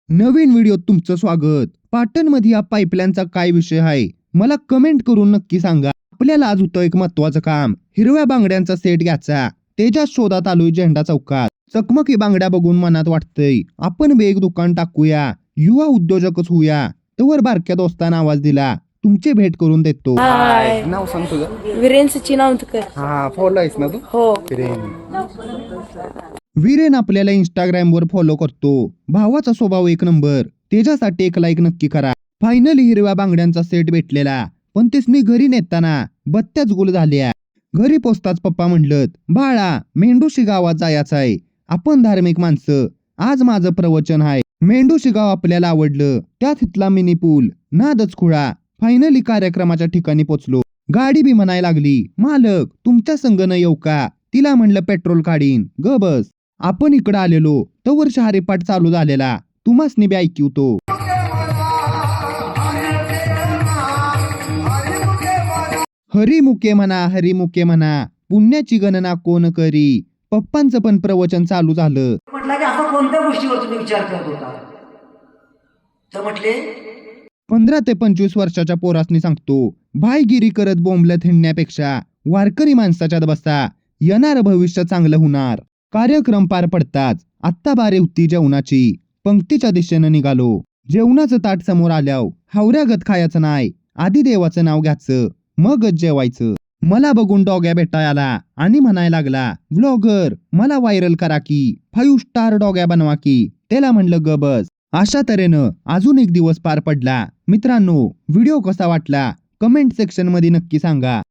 नवीन व्हिडिओत तुमचं स्वागत। पाटणमध्ये या पाईपलाईनचा काय विषय आहे मला कमेंट करून नक्की सांगा। आपल्याला आज होतं एक महत्त्वाचं काम, हिरव्या बांगड्यांचा सेट घ्यायचा। त्याच्या शोधात आलोय झेंडा चौकात। चकमकी बांगड्या बघून मनात वाटतंय आपण बी एक दुकान टाकूया, युवा उद्योजकच होऊया। तवर बारक्या दोस्तांना आवाज दिला, तुमची भेट करून देतो। हाय, नाव सांग तुझं? वीरेन सचिन आवतकर. हा, फॉलो आहेस ना तू? हो. वीरेन आपल्याला इंस्टाग्राम वर फॉलो करतो। भावाचा स्वभाव एक नंबर, त्याच्यासाठी एक लाईक नक्की करा। फायनली हिरव्या बांगड्यांचा सेट भेटलेला, पण तेसनी घरी नेताना बत्त्याच गुल झाल्या। घरी पोचताच पप्पा म्हणलं, बाळा मेंढूशी गावात जायचं आहे, आपण धार्मिक माणसं, आज माझं प्रवचन आहे। मेंढूशी गाव आपल्याला आवडलं, त्यात इथला मिनी पूल, नादच खुळा। फायनली कार्यक्रमाच्या ठिकाणी पोचलो। गाडी बी म्हणायला लागली, मालक तुमच्या संग न येऊ का? तिला म्हणलं पेट्रोल काढीन, ग बस। आपण इकडं आलेलो तवर शहारीपाठ चालू झालेला, तुम्हासनी बी ऐकवतो। हरिमुखे म्हणा, पुण्याची गणना कोण करी। पप्पांचं पण प्रवचन चालू झालं। म्हटलं की असं कोणत्या गोष्टीवर तुम्ही विचार करत होता? तर म्हटले 15 ते 25 वर्षाच्या पोरासनी सांगतो, भाईगिरी करत बोंबलत हिंडण्यापेक्षा वारकरी माणसाच्यात बसा, येणार भविष्य चांगलं होणार। कार्यक्रम पार पडताच आत्ता बारी होती जेवणाची। पंक्तीच्या दिशेनं निघालो। जेवणाचं ताट समोर आल्यावर हावऱ्यागत खायचं नाही, आधी देवाचं नाव घ्यायचं, मगच जेवायचं। मला बघून डॉग्या भेटाय आला आणि म्हणायला लागला, व्लॉगर मला व्हायरल करा की, 5 स्टार डॉग्या बनवा की। त्याला म्हणलं ग बस। अशा तऱ्हेनं अजून एक दिवस पार पडला। मित्रांनो, व्हिडिओ कसा वाटला कमेंट सेक्शन मध्ये नक्की सांगा।